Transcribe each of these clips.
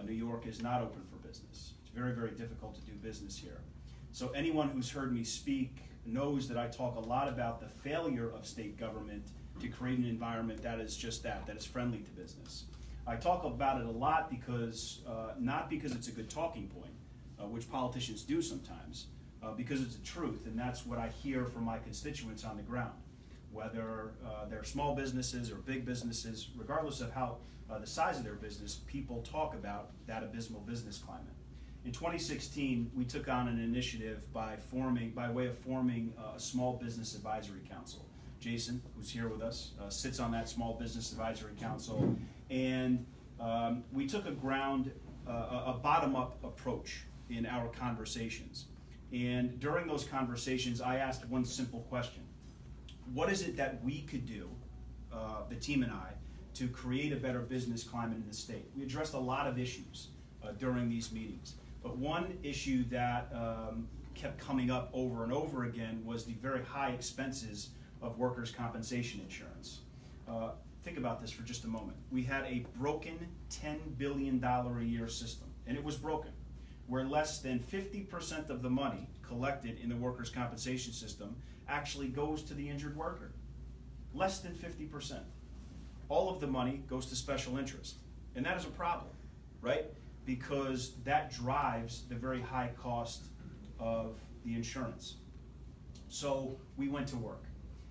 New York is not open for business. It's very, very difficult to do business here. So anyone who's heard me speak knows that I talk a lot about the failure of state government to create an environment that is just that is friendly to business. I talk about it a lot because, not because it's a good talking point, which politicians do sometimes, because it's the truth, and that's what I hear from my constituents on the ground. Whether they're small businesses or big businesses, regardless of how the size of their business, people talk about that abysmal business climate. In 2016, we took on an initiative by way of forming a small business advisory council. Jason, who's here with us, sits on that small business advisory council, and we took a bottom-up approach in our conversations. And during those conversations, I asked one simple question. What is it that we could do, the team and I, to create a better business climate in the state? We addressed a lot of issues during these meetings, but one issue that kept coming up over and over again was the very high expenses of workers' compensation insurance. Think about this for just a moment. We had a broken $10 billion a year system, and it was broken, where less than 50% of the money collected in the workers' compensation system actually goes to the injured worker. Less than 50%. All of the money goes to special interest. And that is a problem, right? Because that drives the very high cost of the insurance. So we went to work.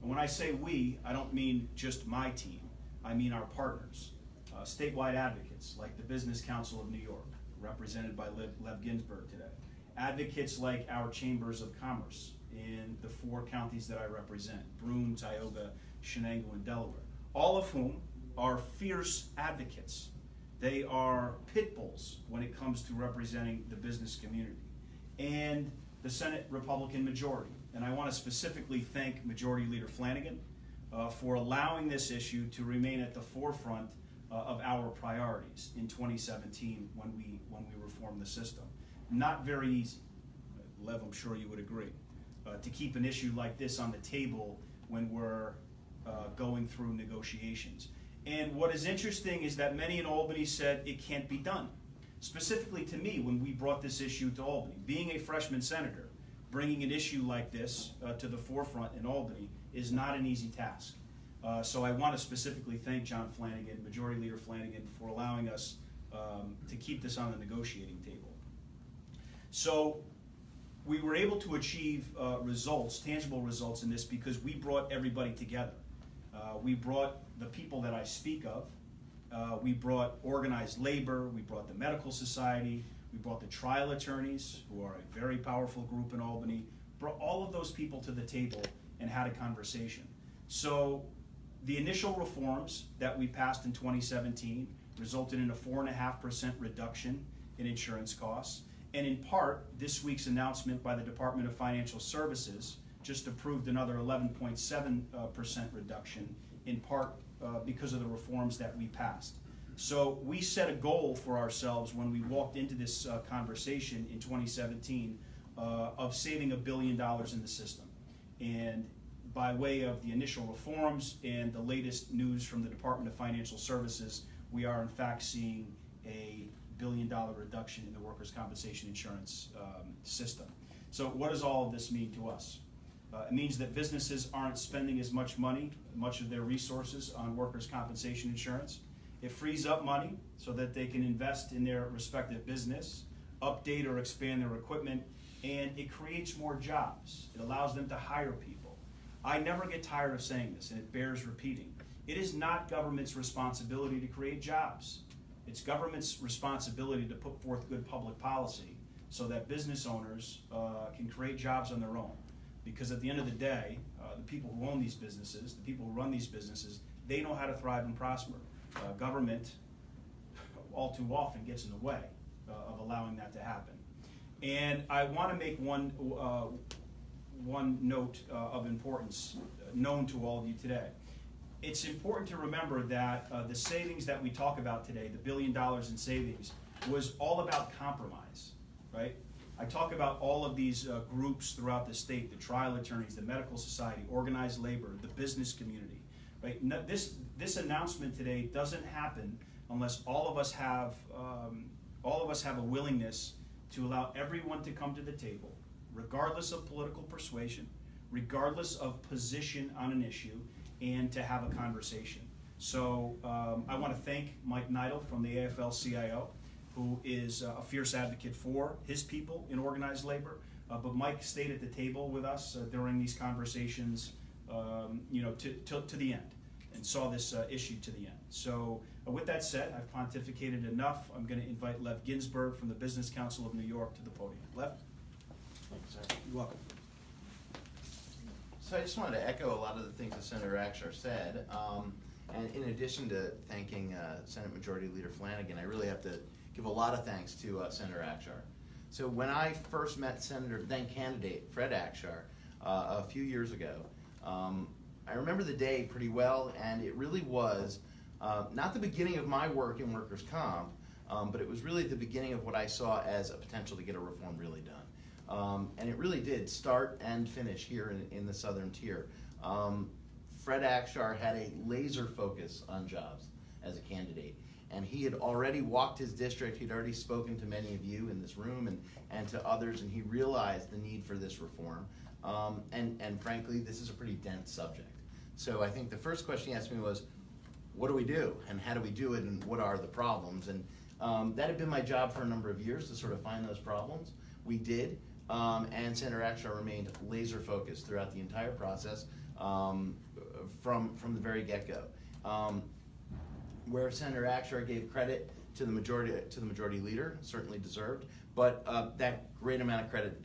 And when I say we, I don't mean just my team. I mean our partners, statewide advocates like the Business Council of New York, represented by Lev Ginsburg today. Advocates like our chambers of commerce in the 4 counties that I represent, Broome, Tioga, Shenango, and Delaware, all of whom are fierce advocates. They are pit bulls when it comes to representing the business community. And the Senate Republican majority. And I want to specifically thank Majority Leader Flanagan for allowing this issue to remain at the forefront of our priorities in 2017 when we reformed the system. Not very easy, Lev, I'm sure you would agree, to keep an issue like this on the table when we're going through negotiations. And what is interesting is that many in Albany said it can't be done. Specifically to me, when we brought this issue to Albany, being a freshman senator, bringing an issue like this to the forefront in Albany is not an easy task. So I want to specifically thank John Flanagan, Majority Leader Flanagan, for allowing us to keep this on the negotiating table. So we were able to achieve results, tangible results in this, because we brought everybody together. We brought the people that I speak of. We brought organized labor. We brought the medical society. We brought the trial attorneys, who are a very powerful group in Albany. Brought all of those people to the table and had a conversation. So the initial reforms that we passed in 2017 resulted in a 4.5% reduction in insurance costs. And in part, this week's announcement by the Department of Financial Services just approved another 11.7% reduction, in part because of the reforms that we passed. So we set a goal for ourselves when we walked into this conversation in 2017 of saving $1 billion in the system. And by way of the initial reforms and the latest news from the Department of Financial Services, we are in fact seeing a $1 billion reduction in the workers' compensation insurance system. So what does all of this mean to us? It means that businesses aren't spending as much money, much of their resources on workers' compensation insurance. It frees up money so that they can invest in their respective business, update or expand their equipment, and it creates more jobs. It allows them to hire people. I never get tired of saying this, and it bears repeating. It is not government's responsibility to create jobs. It's government's responsibility to put forth good public policy so that business owners can create jobs on their own. Because at the end of the day, the people who own these businesses, the people who run these businesses, they know how to thrive and prosper. Government, all too often, gets in the way of allowing that to happen. And I want to make one note of importance known to all of you today. It's important to remember that the savings that we talk about today, the $1 billion in savings, was all about compromise, right? I talk about all of these groups throughout the state, the trial attorneys, the medical society, organized labor, the business community, right? This announcement today doesn't happen unless all of us have all of us have a willingness to allow everyone to come to the table, regardless of political persuasion, regardless of position on an issue, and to have a conversation. So I want to thank Mike Neidl from the AFL-CIO, who is a fierce advocate for his people in organized labor. But Mike stayed at the table with us during these conversations, to the end, and saw this issue to the end. So with that said, I've pontificated enough. I'm going to invite Lev Ginsberg from the Business Council of New York to the podium. Lev? Thank you, sir. You're welcome. So I just wanted to echo a lot of the things that Senator Akshar said. And in addition to thanking Senate Majority Leader Flanagan, I really have to give a lot of thanks to Senator Akshar. So when I first met Senator, then candidate, Fred Akshar, a few years ago, I remember the day pretty well, and it really was not the beginning of my work in workers' comp, but it was really the beginning of what I saw as a potential to get a reform really done. And it really did start and finish here in the Southern Tier. Fred Akshar had a laser focus on jobs as a candidate. And he had already walked his district, he'd already spoken to many of you in this room and to others, and he realized the need for this reform. And frankly, this is a pretty dense subject. So I think the first question he asked me was, what do we do? And how do we do it? And what are the problems? And that had been my job for a number of years, to sort of find those problems. We did. And Senator Akshar remained laser focused throughout the entire process from the very get-go. Where Senator Akshar gave credit to the majority leader, certainly deserved, but that great amount of credit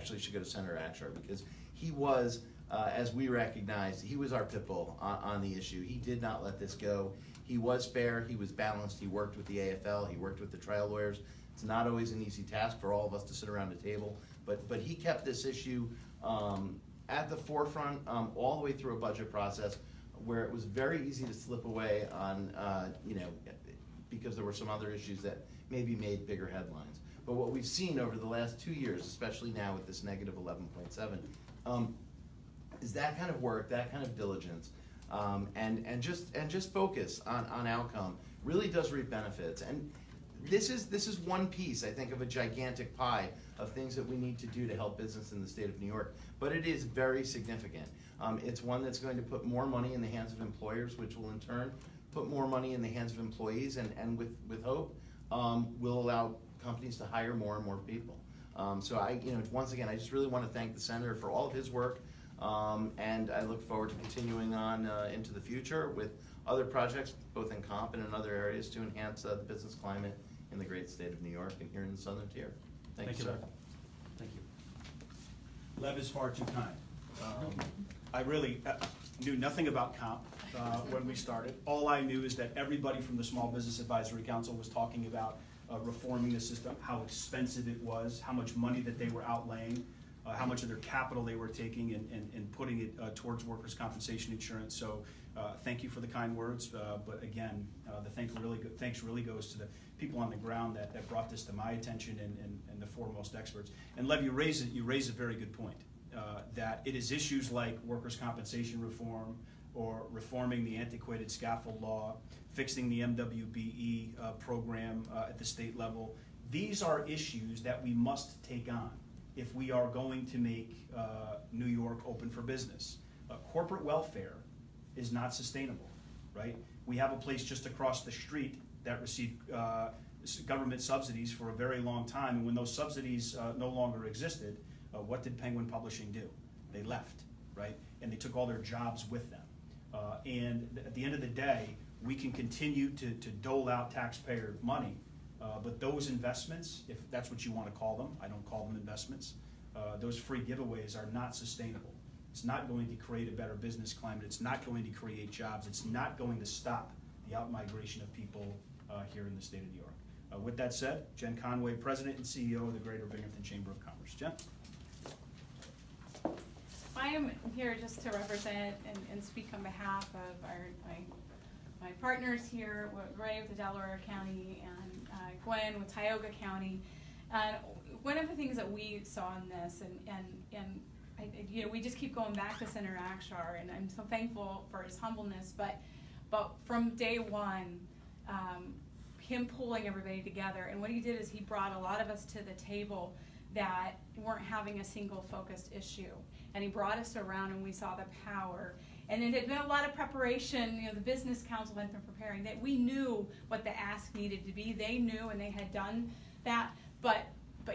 should go to Senator Akshar, because he was, as we recognized, he was our pit bull on the issue. He did not let this go. He was fair, he was balanced, he worked with the AFL, he worked with the trial lawyers. It's not always an easy task for all of us to sit around a table, but he kept this issue at the forefront all the way through a budget process, where it was very easy to slip away on, because there were some other issues that maybe made bigger headlines. But what we've seen over the last 2 years, especially now with this negative 11.7, is that kind of work, that kind of diligence, and just focus on outcome really does reap benefits. And this is one piece, I think, of a gigantic pie of things that we need to do to help business in the state of New York, but it is very significant. It's one that's going to put more money in the hands of employers, which will in turn put more money in the hands of employees, and with hope, will allow companies to hire more and more people. So once again, I just really want to thank the Senator for all of his work, and I look forward to continuing on into the future with other projects, both in comp and in other areas, to enhance the business climate in the great state of New York and here in the Southern Tier. Thank you, sir. Thank you. Lev is far too kind. I really knew nothing about comp when we started. All I knew is that everybody from the Small Business Advisory Council was talking about reforming the system, how expensive it was, how much money that they were outlaying, how much of their capital they were taking and putting it towards workers' compensation insurance. So thank you for the kind words, but again, the thanks really goes to the people on the ground that brought this to my attention and the foremost experts. And Lev, you raise a very good point, that it is issues like workers' compensation reform, or reforming the antiquated scaffold law, fixing the MWBE program at the state level. These are issues that we must take on if we are going to make New York open for business. Corporate welfare is not sustainable, right? We have a place just across the street that received government subsidies for a very long time, and when those subsidies no longer existed, what did Penguin Publishing do? They left, right? And they took all their jobs with them. And at the end of the day, we can continue to dole out taxpayer money, but those investments, if that's what you want to call them, I don't call them investments, those free giveaways are not sustainable. It's not going to create a better business climate. It's not going to create jobs. It's not going to stop the outmigration of people here in the state of New York. With that said, Jen Conway, President and CEO of the Greater Binghamton Chamber of Commerce. Jen? I am here just to represent and speak on behalf of my partners here, Ray with the Delaware County and Gwen with Tioga County. And one of the things that we saw in this, and we just keep going back to Senator Akshar, and I'm so thankful for his humbleness. But from day one, him pulling everybody together. And what he did is he brought a lot of us to the table that weren't having a single focused issue. And he brought us around and we saw the power. And it had been a lot of preparation. You know, the business council had been preparing. That we knew what the ask needed to be. They knew and they had done that. But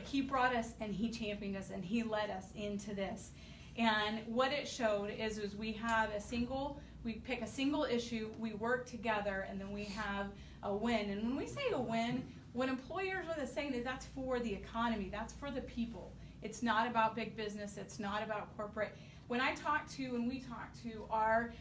he brought us and he championed us and he led us into this. And what it showed is we have we pick a single issue, we work together, and then we have a win. And when we say a win, what employers are saying is that's for the economy, that's for the people. It's not about big business, it's not about corporate. When we talk to our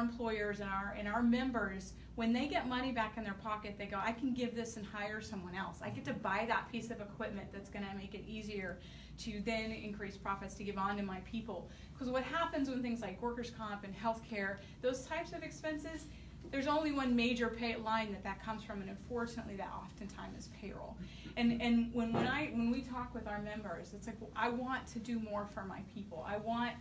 employers and our members, when they get money back in their pocket, they go, I can give this and hire someone else. I get to buy that piece of equipment that's going to make it easier to then increase profits to give on to my people. Because what happens when things like workers' comp and healthcare, those types of expenses, there's only one major line that comes from, and unfortunately that oftentimes is payroll. And when we talk with our members, it's like, well, I want to do more for my people. I want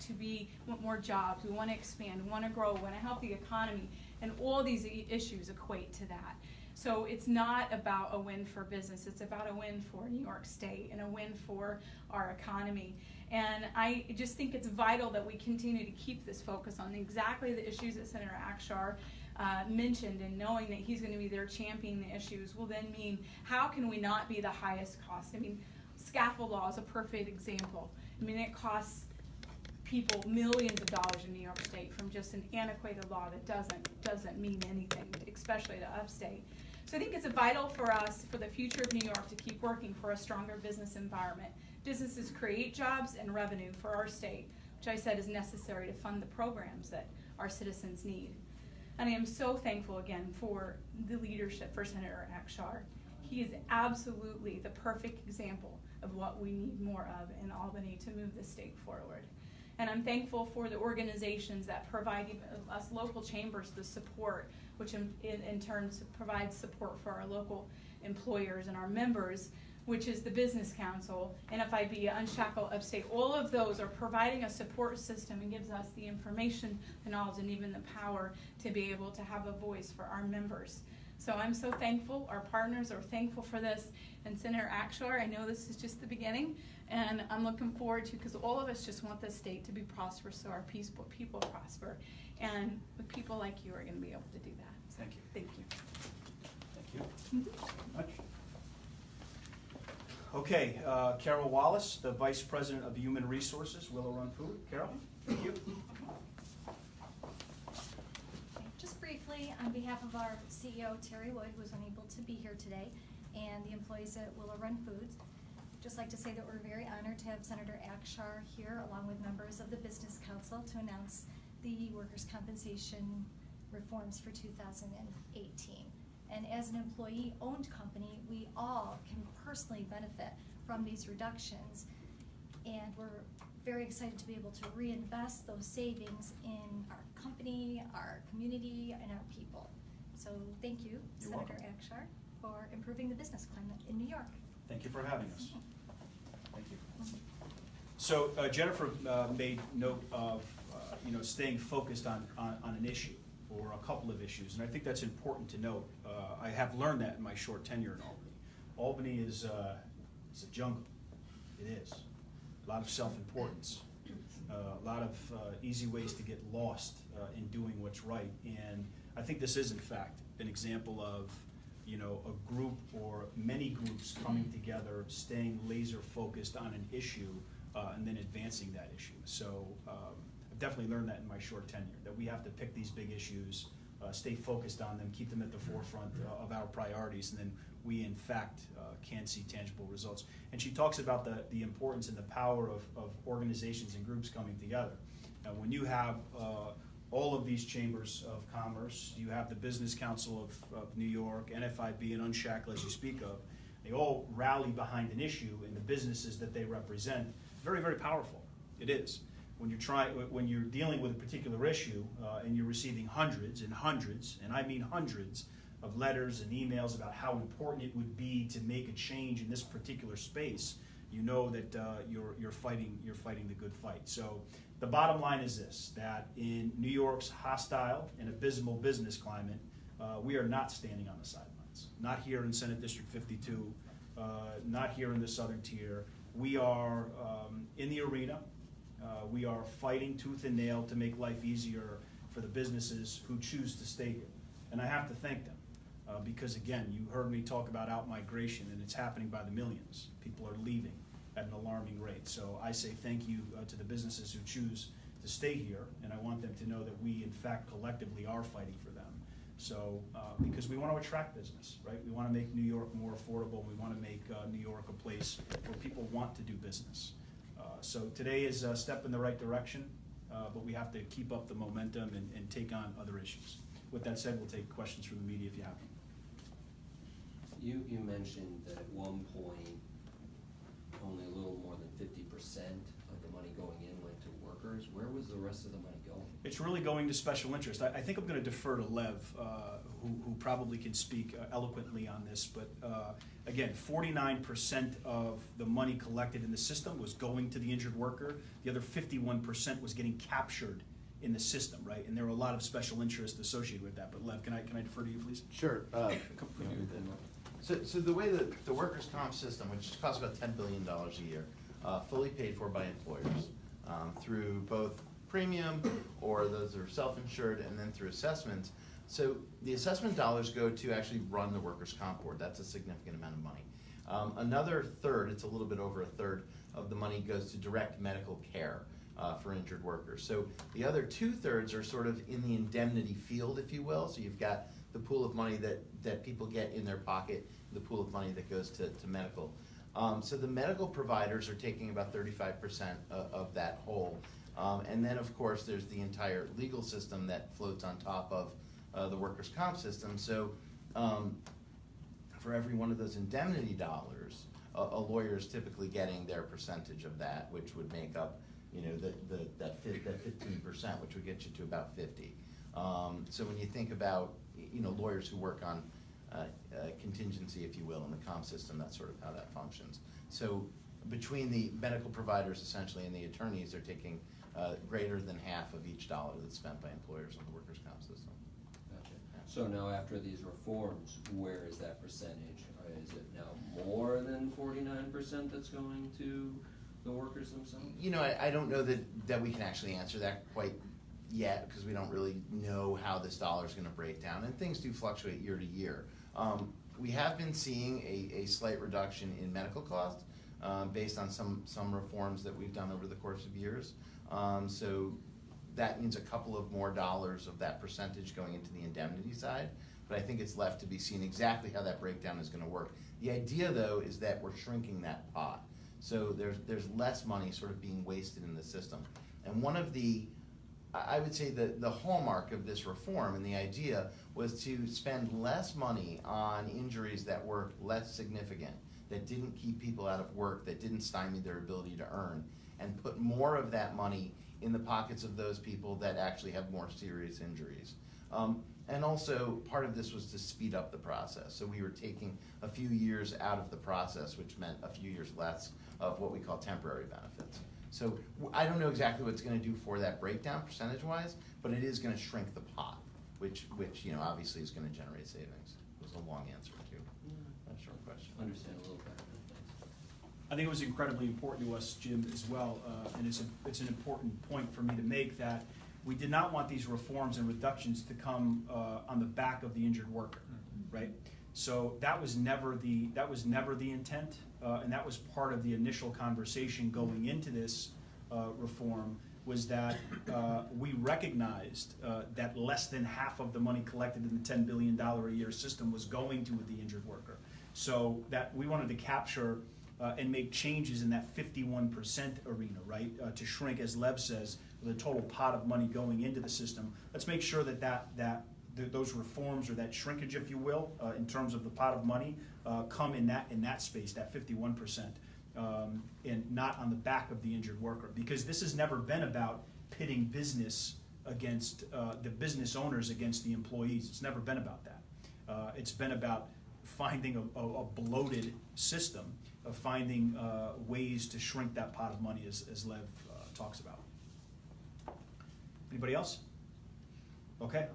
more jobs. We want to expand. We want to grow. We want to help the economy. And all these issues equate to that. So it's not about a win for business. It's about a win for New York State and a win for our economy. And I just think it's vital that we continue to keep this focus on exactly the issues that Senator Akshar mentioned, and knowing that he's going to be there championing the issues will then mean how can we not be the highest cost? I mean, scaffold law is a perfect example. I mean, it costs people millions of dollars in New York State from just an antiquated law that doesn't mean anything, especially to upstate. So I think it's vital for us, for the future of New York, to keep working for a stronger business environment. Businesses create jobs and revenue for our state, which I said is necessary to fund the programs that our citizens need. And I am so thankful again for the leadership for Senator Akshar. He is absolutely the perfect example of what we need more of in Albany to move the state forward. And I'm thankful for the organizations that provide us local chambers the support, which in turn provides support for our local employers and our members, which is the Business Council, NFIB, Unshackle Upstate. All of those are providing a support system and gives us the information, the knowledge, and even the power to be able to have a voice for our members. So I'm so thankful. Our partners are thankful for this. And Senator Akshar, I know this is just the beginning, and I'm looking forward to, because all of us just want this state to be prosperous so our people prosper. And with people like you are going to be able to do that. Thank you. Thank you. Thank you. Much. Okay, Carol Wallace, the Vice President of Human Resources, Willow Run Foods. Carol, thank you. Just briefly, on behalf of our CEO, Terry Wood, who was unable to be here today, and the employees at Willow Run Foods, just like to say that we're very honored to have Senator Akshar here, along with members of the Business Council, to announce the workers' compensation reforms for 2018. And as an employee-owned company, we all can personally benefit from these reductions. And we're very excited to be able to reinvest those savings in our company, our community, and our people. So thank you, You're Senator welcome. Akshar, for improving the business climate in New York. Thank you for having us. Thank you. So Jennifer made note of staying focused on an issue or a couple of issues, and I think that's important to note. I have learned that in my short tenure in Albany. Albany is a jungle. It is. A lot of self-importance, a lot of easy ways to get lost in doing what's right, and I think this is in fact an example of a group or many groups coming together, staying laser focused on an issue, and then advancing that issue. So I've definitely learned that in my short tenure, that we have to pick these big issues, stay focused on them, keep them at the forefront of our priorities, and then we in fact can see tangible results. And she talks about the importance and the power of organizations and groups coming together. Now, when you have all of these chambers of commerce, you have the Business Council of New York, NFIB, and Unshackle, as you speak of, they all rally behind an issue and the businesses that they represent. Very, very powerful. It is. When you're dealing with a particular issue and you're receiving hundreds, and I mean hundreds, of letters and emails about how important it would be to make a change in this particular space, you know that you're fighting the good fight. So the bottom line is this: that in New York's hostile and abysmal business climate, we are not standing on the sidelines. millions. Not here in Senate District 52, not here in the southern tier. We are in the arena. We are fighting tooth and nail to make life easier for the businesses who choose to stay here. And I have to thank them. Because again, you heard me talk about out-migration, and it's happening by the millions. People are leaving at an alarming rate. So I say thank you to the businesses who choose to stay here, and I want them to know that we, in fact, collectively are fighting for them. So, because we want to attract business, right? We want to make New York more affordable. We want to make New York a place where people want to do business. So today is a step in the right direction, but we have to keep up the momentum and take on other issues. With that said, we'll take questions from the media if you have them. You mentioned that at one point, only a little more than 50% of the money going in went to workers. Where was the rest of the money going? It's really going to special interest. I think I'm going to defer to Lev, who probably can speak eloquently on this. But again, 49% of the money collected in the system was going to the injured worker. The other 51% was getting captured in the system, right? And there are a lot of special interests associated with that. But Lev, can I defer to you, please? Sure. So the way that the workers' comp system, which costs about $10 billion a year, fully paid for by employers through both premium, or those that are self-insured, and then through assessments. So the assessment dollars go to actually run the workers' comp board. That's a significant amount of money. Another third, it's a little bit over a third of the money goes to direct medical care for injured workers. So the other 2/3 are sort of in the indemnity field, if you will. So you've got the pool of money that people get in their pocket, the pool of money that goes to medical. So the medical providers are taking about 35% of that whole. And then, of course, there's the entire legal system that floats on top of the workers' comp system. So for every one of those indemnity dollars, a lawyer is typically getting their percentage of that, which would make up, that 15%, which would get you to about 50. So when you think about, lawyers who work on contingency, if you will, in the comp system, that's sort of how that functions. So between the medical providers, essentially, and the attorneys, they're taking greater than half of each dollar that's spent by employers on the workers' comp system. Gotcha. So now after these reforms, where is that percentage? Is it now more than 49% that's going to the workers themselves? I don't know that we can actually answer that quite yet, because we don't really know how this dollar is going to break down, and things do fluctuate year to year. We have been seeing a slight reduction in medical costs based on some reforms that we've done over the course of years. So that means a couple of more dollars of that percentage going into the indemnity side, but I think it's left to be seen exactly how that breakdown is going to work. The idea, though, is that we're shrinking that pot. So there's less money sort of being wasted in the system. And one of I would say the hallmark of this reform and the idea was to spend less money on injuries that were less significant, that didn't keep people out of work, that didn't stymie their ability to earn, and put more of that money in the pockets of those people that actually have more serious injuries. And also, part of this was to speed up the process. So we were taking a few years out of the process, which meant a few years less of what we call temporary benefits. So I don't know exactly what it's going to do for that breakdown percentage-wise, but it is going to shrink the pot, which obviously is going to generate savings. It was a long answer to a short question. Understand a little better. I think it was incredibly important to us, Jim, as well, and it's an important point for me to make, that we did not want these reforms and reductions to come on the back of the injured worker, right? So that was never the intent, and that was part of the initial conversation going into this reform, was that we recognized that less than half of the money collected in the $10 billion a year system was going to the injured worker. So that we wanted to capture and make changes in that 51% arena, right? To shrink, as Lev says, the total pot of money going into the system. Let's make sure that those reforms, or that shrinkage, if you will, in terms of the pot of money, come in that space, that 51%, and not on the back of the injured worker. Because this has never been about pitting business against the business owners against the employees. It's never been about that. It's been about finding a bloated system, of finding ways to shrink that pot of money, as Lev talks about. Anybody else? Okay.